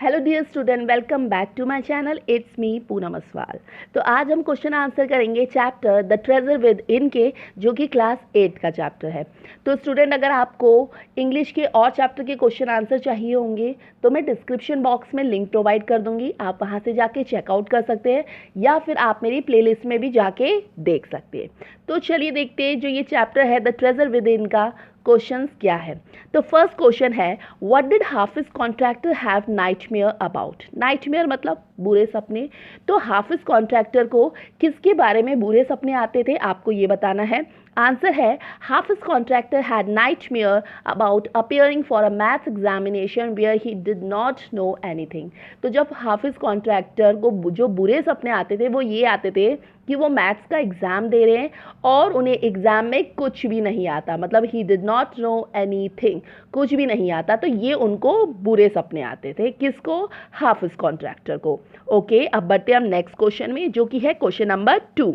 Hello dear student, welcome back to my channel. It's me Poonam Aswal. तो आज हम question answer करेंगे chapter the treasure within के, जो कि क्लास 8 का चैप्टर है। तो स्टूडेंट, अगर आपको इंग्लिश के और चैप्टर के क्वेश्चन आंसर चाहिए होंगे तो मैं डिस्क्रिप्शन बॉक्स में लिंक प्रोवाइड कर दूंगी, आप वहां से जाके चेकआउट कर सकते हैं या फिर आप मेरी प्लेलिस्ट में भी जाके देख सकते हैं। तो चलिए देखते हैं जो ये चैप्टर है द ट्रेजर विद इन का क्वेश्चंस क्या है। तो फर्स्ट क्वेश्चन है, what did Hafiz contractor have nightmare about. Nightmare मतलब बुरे सपने। तो हाफिज कॉन्ट्रैक्टर को किसके बारे में बुरे सपने आते थे, आपको ये बताना है। आंसर है, Hafiz Contractor had nightmare about appearing for a maths examination where he did not know anything. तो जब हाफिज कॉन्ट्रैक्टर को जो बुरे सपने आते थे वो ये आते थे कि वो मैथ्स का एग्ज़ाम दे रहे हैं और उन्हें एग्ज़ाम में कुछ भी नहीं आता, मतलब ही डिड नॉट नो एनीथिंग, कुछ भी नहीं आता। तो ये उनको बुरे सपने आते थे, किसको? हाफिज कॉन्ट्रैक्टर को। ओके, अब बढ़ते हम नेक्स्ट क्वेश्चन में, जो कि है क्वेश्चन नंबर 2।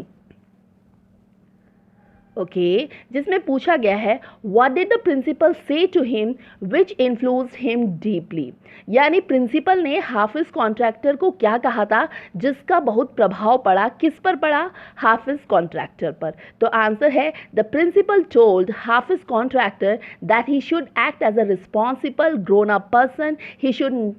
ओके, जिसमें पूछा गया है, what did the principal say to him which influenced him deeply. यानी प्रिंसिपल ने हाफिज कॉन्ट्रैक्टर को क्या कहा था जिसका बहुत प्रभाव पड़ा, किस पर पड़ा? हाफिज कॉन्ट्रैक्टर पर। तो आंसर है, the principal told Hafiz Contractor that he should act as a responsible grown up person, he should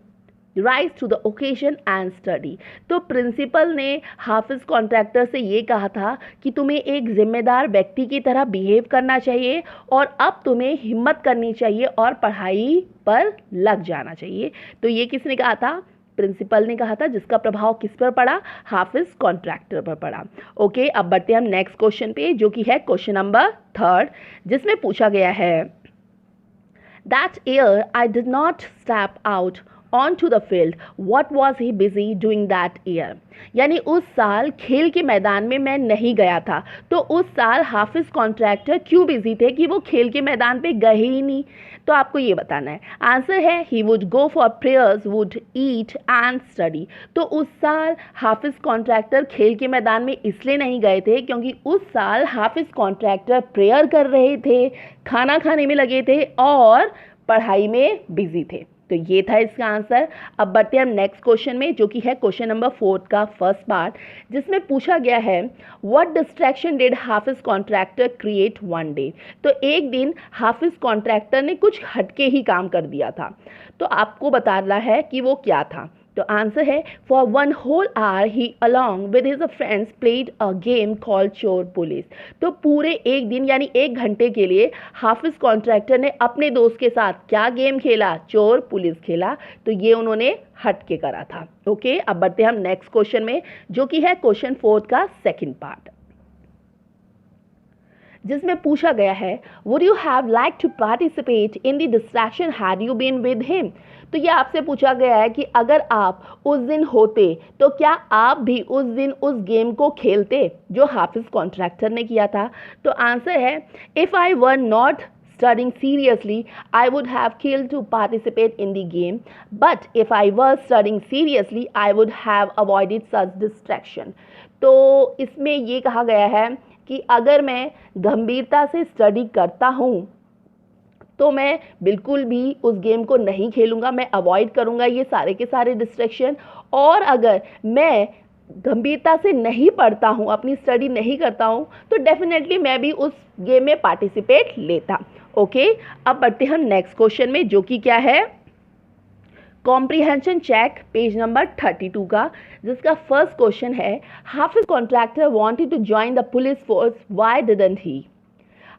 rise to the occasion and study. तो प्रिंसिपल ने हाफिज कॉन्ट्रैक्टर से ये कहा था कि तुम्हें एक जिम्मेदार व्यक्ति की तरह बिहेव करना चाहिए और अब तुम्हें हिम्मत करनी चाहिए और पढ़ाई पर लग जाना चाहिए। तो ये किसने कहा था? प्रिंसिपल ने कहा था, जिसका प्रभाव किस पर पड़ा? हाफिज कॉन्ट्रैक्टर पर पड़ा। ओके, अब बढ़ते हम नेक्स्ट क्वेश्चन पे, जो कि है क्वेश्चन नंबर 3, जिसमें पूछा गया है, that year I did not step out onto the field, what was he busy doing that year। यानी उस साल खेल के मैदान में मैं नहीं गया था। तो उस साल हाफिज कॉन्ट्रैक्टर क्यों बिजी थे कि वो खेल के मैदान पे गए ही नहीं? तो आपको ये बताना है। आंसर है, he would go for prayers, would eat and study. तो उस साल हाफिज कॉन्ट्रैक्टर खेल के मैदान में इसलिए नहीं गए थे क्योंकि उस साल हाफिज कॉन्ट्रैक्टर प्रेयर कर रहे थे, खाना खाने में लगे थे और पढ़ाई में बिजी थे। तो ये था इसका आंसर। अब बढ़ते हैं हम नेक्स्ट क्वेश्चन में, जो कि है क्वेश्चन नंबर 4 का फर्स्ट पार्ट, जिसमें पूछा गया है, what distraction did Hafiz contractor create one day. तो एक दिन हाफिज कॉन्ट्रैक्टर ने कुछ हटके ही काम कर दिया था, तो आपको बताना है कि वो क्या था। तो आंसर है, for one whole hour he along with his friends played a game called chor police. तो पूरे एक दिन यानी 1 घंटे के लिए हाफिज कॉन्ट्रैक्टर ने अपने दोस्त के साथ क्या गेम खेला? चोर पुलिस खेला। तो ये उन्होंने हट के करा था। ओके, अब बढ़ते हम नेक्स्ट क्वेश्चन में, जो कि है क्वेश्चन 4 का सेकेंड पार्ट, जिसमें पूछा गया है, would you have like to participate in the distraction had you been with him. तो ये आपसे पूछा गया है कि अगर आप उस दिन होते तो क्या आप भी उस दिन उस गेम को खेलते जो हाफिज कॉन्ट्रैक्टर ने किया था। तो आंसर है, if I were not studying seriously, I would have killed to participate in the game. But if I was studying seriously, I would have avoided such distraction. तो इसमें ये कहा गया है कि अगर मैं गंभीरता से स्टडी करता हूँ तो मैं बिल्कुल भी उस गेम को नहीं खेलूँगा, मैं अवॉइड करूँगा ये सारे के सारे डिस्ट्रैक्शन। और अगर मैं गंभीरता से नहीं पढ़ता हूँ, अपनी स्टडी नहीं करता हूँ, तो डेफिनेटली मैं भी उस गेम में पार्टिसिपेट लेता। ओके, अब बढ़ते हम नेक्स्ट क्वेश्चन में, जो कि क्या है, कॉम्प्रीहेंशन चेक पेज नंबर 32 का, जिसका फर्स्ट क्वेश्चन है, Hafiz Contractor wanted to join the police force, why didn't he.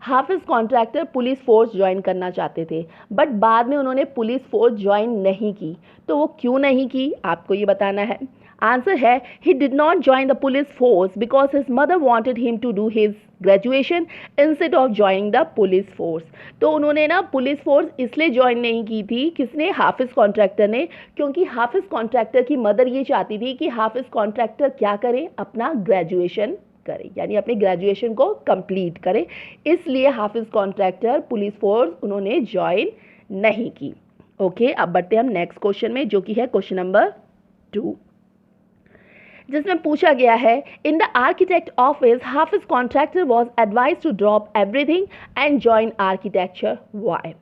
Hafiz Contractor police force join करना चाहते थे बट बाद में उन्होंने पुलिस फोर्स ज्वाइन नहीं की। तो वो क्यों नहीं की, आपको ये बताना है। आंसर है, he did not join the police force because his mother wanted him to do his graduation instead of joining the police force. तो उन्होंने ना पुलिस फोर्स इसलिए ज्वाइन नहीं की थी, किसने? हाफिज कॉन्ट्रैक्टर ने, क्योंकि हाफिज कॉन्ट्रैक्टर की मदर ये चाहती थी कि हाफिज कॉन्ट्रैक्टर क्या करे? अपना ग्रेजुएशन करे, यानी अपनी ग्रेजुएशन को कंप्लीट करे। इसलिए हाफिज कॉन्ट्रैक्टर पुलिस फोर्स उन्होंने ज्वाइन नहीं की। ओके, अब बढ़ते हम नेक्स्ट क्वेश्चन में, जो कि है क्वेश्चन नंबर 2, जिसमें पूछा गया है, in the architect office Hafiz Contractor was advise to drop everything and join architecture, why.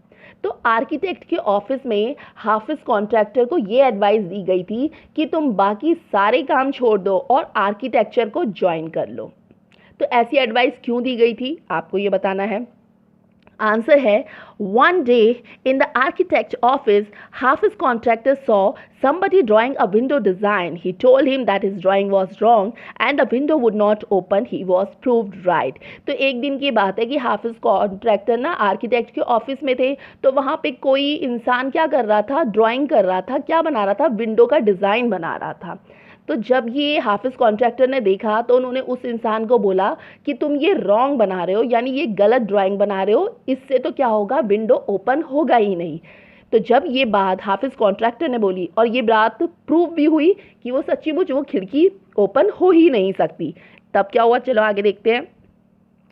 तो आर्किटेक्ट के ऑफिस में हाफिज कॉन्ट्रैक्टर को ये एडवाइस दी गई थी कि तुम बाकी सारे काम छोड़ दो और आर्किटेक्चर को ज्वाइन कर लो। तो ऐसी एडवाइस क्यों दी गई थी, आपको ये बताना है। आंसर है, one day in the architect office, Hafiz contractor saw somebody drawing a window design. He told him that his drawing was wrong and the window would not open. He was proved right. तो एक दिन की बात है कि हाफिज contractor ना architect के office में थे, तो वहाँ पे कोई इंसान क्या कर रहा था, ड्राइंग कर रहा था, क्या बना रहा था, विंडो का डिज़ाइन बना रहा था। तो जब ये हाफिज कॉन्ट्रैक्टर ने देखा तो उन्होंने उस इंसान को बोला कि तुम ये रॉन्ग बना रहे हो, यानी ये गलत ड्राइंग बना रहे हो, इससे तो क्या होगा, विंडो ओपन होगा ही नहीं। तो जब ये बात हाफिज कॉन्ट्रैक्टर ने बोली और ये बात प्रूव भी हुई कि वो सच्ची-मुच वो खिड़की ओपन हो ही नहीं सकती, तब क्या हुआ, चलो आगे देखते हैं।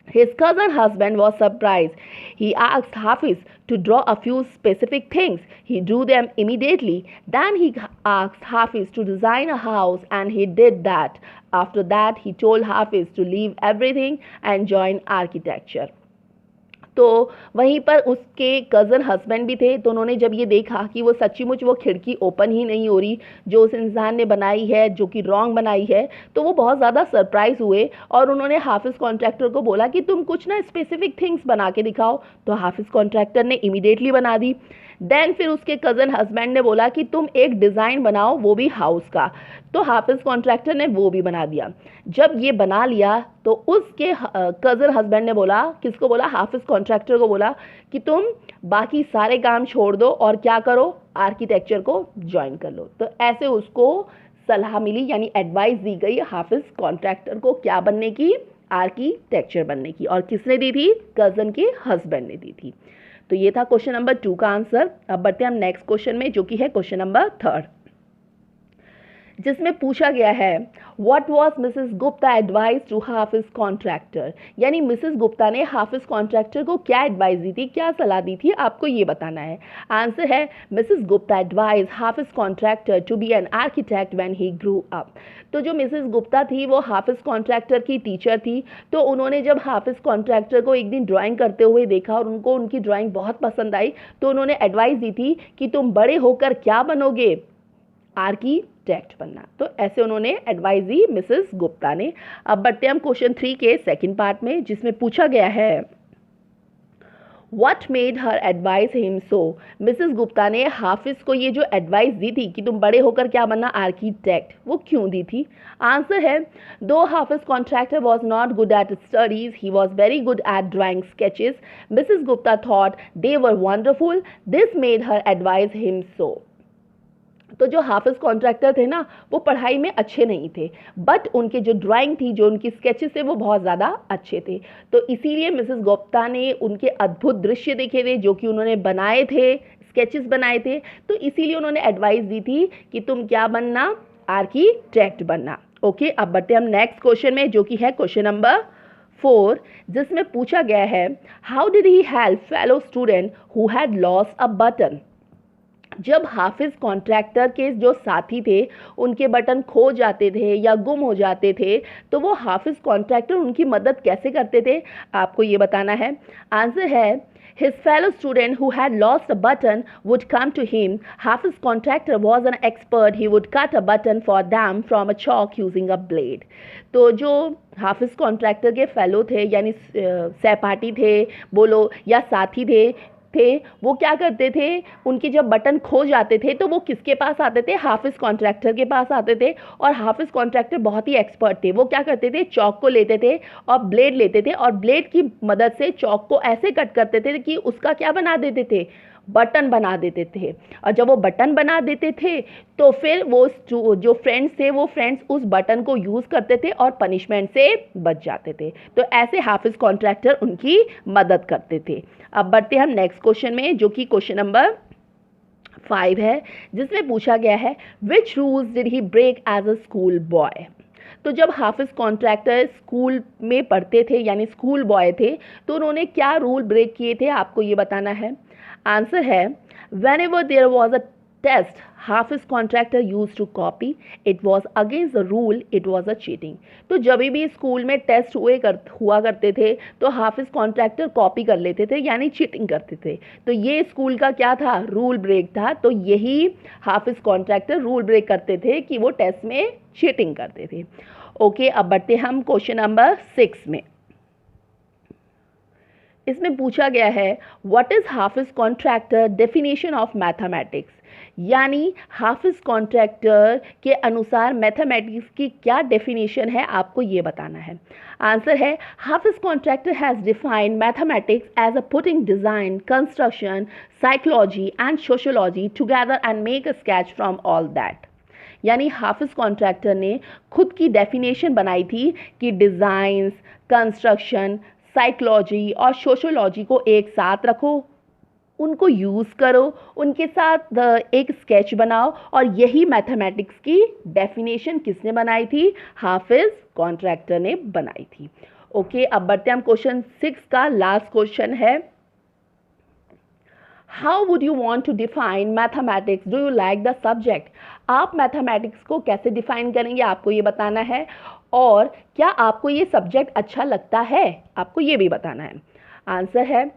His cousin husband was surprised. He asked Hafiz to draw a few specific things. He drew them immediately. Then he asked Hafiz to design a house and he did that. After that, he told Hafiz to leave everything and join architecture. तो वहीं पर उसके cousin husband भी थे, तो उन्होंने जब ये देखा कि वो सच्ची-मुच वो खिड़की ओपन ही नहीं हो रही जो उस इंसान ने बनाई है, जो कि रॉन्ग बनाई है, तो वो बहुत ज़्यादा सरप्राइज़ हुए और उन्होंने हाफिज़ कॉन्ट्रैक्टर को बोला कि तुम कुछ ना स्पेसिफिक थिंग्स बना के दिखाओ। तो हाफिज़ कॉन्ट्रैक्टर ने इमीडिएटली बना दी। देन फिर उसके कज़न हस्बैंड ने बोला कि तुम एक डिज़ाइन बनाओ, वो भी हाउस का। तो हाफिज़ कॉन्ट्रैक्टर ने वो भी बना दिया। जब ये बना लिया तो उसके कज़न हस्बैंड ने बोला, किसको बोला, हाफिज़ कॉन्ट्रैक्टर को बोला कि तुम बाकी सारे काम छोड़ दो और क्या करो, आर्किटेक्चर को ज्वाइन कर लो। तो ऐसे उसको सलाह मिली, यानी एडवाइस दी गई हाफिज़ कॉन्ट्रैक्टर को क्या बनने की, आर्किटेक्चर बनने की। और किसने दी थी, कज़न के हस्बैंड ने दी थी। तो ये था क्वेश्चन नंबर 2 का आंसर। अब बढ़ते हैं हम नेक्स्ट क्वेश्चन में, जो कि है क्वेश्चन नंबर 3, जिसमें पूछा गया है what was Mrs Gupta advice to Hafiz Contractor, यानी मिसेस गुप्ता ने हाफिज कॉन्ट्रैक्टर को क्या एडवाइस दी थी, क्या सलाह दी थी, आपको ये बताना है। आंसर है, Mrs Gupta advise Hafiz Contractor to be an architect when he grew up. तो जो मिसेस गुप्ता थी वो हाफिज कॉन्ट्रैक्टर की टीचर थी। तो उन्होंने जब हाफिज कॉन्ट्रैक्टर को एक दिन ड्राइंग करते हुए देखा और उनको उनकी ड्राइंग बहुत पसंद आई, तो उन्होंने एडवाइस दी थी कि तुम बड़े होकर क्या बनोगे, आर्किटेक्ट बनना। तो ऐसे उन्होंने एडवाइस दी मिसेस गुप्ता ने। अब बढ़ते हैं हम क्वेश्चन 3 के सेकंड पार्ट में, जिसमें पूछा गया है what made her advise him so. Mrs Gupta ने हाफिज को ये जो एडवाइस दी थी कि तुम बड़े होकर क्या बनना, आर्किटेक्ट, वो क्यों दी थी। आंसर है, दो Hafiz Contractor was not good at studies, he was very good at drawing sketches. Mrs Gupta thought they were wonderful, this made her advise him so. तो जो हाफिज कॉन्ट्रैक्टर थे ना, वो पढ़ाई में अच्छे नहीं थे, बट उनके जो ड्राइंग थी, जो उनकी स्केचेस थे, वो बहुत ज़्यादा अच्छे थे। तो इसीलिए मिसेस गुप्ता ने उनके अद्भुत दृश्य देखे थे जो कि उन्होंने बनाए थे, स्केचेस बनाए थे, तो इसीलिए उन्होंने एडवाइस दी थी कि तुम क्या बनना, आर्किटेक्ट बनना। ओके, अब बढ़ते हैं हम नेक्स्ट क्वेश्चन में, जो कि है क्वेश्चन नंबर 4, जिसमें पूछा गया है how did he help fellow student who had lost a button. जब हाफिज कॉन्ट्रैक्टर के जो साथी थे उनके बटन खो जाते थे या गुम हो जाते थे, तो वो हाफिज कॉन्ट्रैक्टर उनकी मदद कैसे करते थे, आपको ये बताना है। आंसर है, his fellow student who had lost a button would come to him. Hafiz contractor was an expert. He would cut a button for them from a chalk using a blade. तो जो हाफिज contractor के fellow थे, यानी सहपाठी थे बोलो या साथी थे, वो क्या करते थे, उनके जब बटन खो जाते थे तो वो किसके पास आते थे, हाफिज कॉन्ट्रैक्टर के पास आते थे। और हाफिज कॉन्ट्रैक्टर बहुत ही एक्सपर्ट थे। वो क्या करते थे, चौक को लेते थे और ब्लेड लेते थे और ब्लेड की मदद से चौक को ऐसे कट करते थे कि उसका क्या बना देते थे, बटन बना देते थे। और जब वो बटन बना देते थे तो फिर वो जो फ्रेंड्स थे, वो फ्रेंड्स उस बटन को यूज़ करते थे और पनिशमेंट से बच जाते थे। तो ऐसे हाफिज कॉन्ट्रैक्टर उनकी मदद करते थे। अब बढ़ते हैं हम नेक्स्ट क्वेश्चन में, जो कि क्वेश्चन नंबर 5 है, जिसमें पूछा गया है which rules did he break as a school boy. तो जब हाफिज कॉन्ट्रैक्टर स्कूल में पढ़ते थे, यानी स्कूल बॉय थे, तो उन्होंने क्या रूल ब्रेक किए थे, आपको ये बताना है। आंसर है, whenever there was a test, Hafiz Contractor use to copy, it was against the rule, it was a cheating. तो जब भी स्कूल में टेस्ट हुआ करते थे तो हाफ इज कॉन्ट्रैक्टर कॉपी कर लेते थे यानी चीटिंग करते थे। तो ये स्कूल का क्या था, रूल ब्रेक था। तो यही Hafiz Contractor rule break करते थे कि वो टेस्ट में चीटिंग करते थे। ओके, अब बढ़ते हम क्वेश्चन नंबर 6 में। इसमें पूछा गया है what is Hafiz contractor definition of mathematics, यानी हाफिज कॉन्ट्रैक्टर के अनुसार मैथमेटिक्स की क्या डेफिनेशन है, आपको ये बताना है। आंसर है Hafiz Contractor has defined mathematics as a putting design, construction, psychology and sociology together and make a sketch from all that. यानी हाफिज कॉन्ट्रैक्टर ने खुद की डेफिनेशन बनाई थी कि डिज़ाइंस, कंस्ट्रक्शन, साइकोलॉजी और सोशोलॉजी को एक साथ रखो, उनको यूज़ करो, उनके साथ एक स्केच बनाओ, और यही मैथमेटिक्स की डेफिनेशन किसने बनाई थी, हाफिज कॉन्ट्रैक्टर ने बनाई थी। ओके, अब बढ़ते हम क्वेश्चन 6 का लास्ट क्वेश्चन है, how would you want to define mathematics, do you like the subject. आप मैथमेटिक्स को कैसे डिफाइन करेंगे, आपको ये बताना है, और क्या आपको ये सब्जेक्ट अच्छा लगता है, आपको ये भी बताना है। आंसर है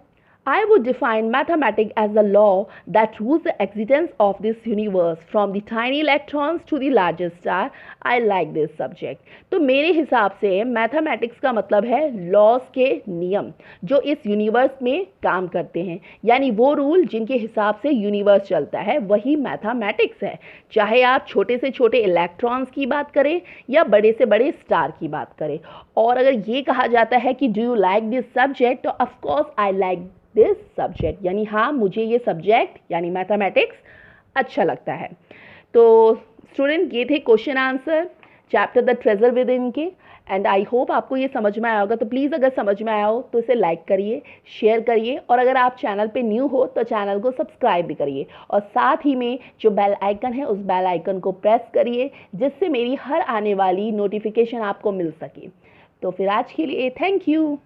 I would define mathematics as the law that rules the existence of this universe from the tiny electrons to the largest star. I like this subject. तो मेरे हिसाब से मैथमेटिक्स का मतलब है लॉज के नियम जो इस यूनिवर्स में काम करते हैं, यानी वो रूल जिनके हिसाब से यूनिवर्स चलता है वही मैथमेटिक्स है। चाहे आप छोटे से छोटे इलेक्ट्रॉन्स की बात करें या बड़े से बड़े स्टार की बात करें। और अगर ये कहा जाता है कि do you like this subject, तो of course I like this subject, यानी हाँ मुझे ये सब्जेक्ट यानी मैथमेटिक्स अच्छा लगता है। तो स्टूडेंट, ये थे question answer chapter the treasure within के, एंड आई होप आपको ये समझ में आया होगा। तो प्लीज़ अगर समझ में आया हो तो इसे लाइक करिए, शेयर करिए, और अगर आप चैनल पे न्यू हो तो चैनल को सब्सक्राइब भी करिए, और साथ ही में जो बेल आइकन है उस बेल आइकन को प्रेस करिए जिससे मेरी हर आने वाली नोटिफिकेशन आपको मिल सके। तो फिर आज के लिए थैंक यू।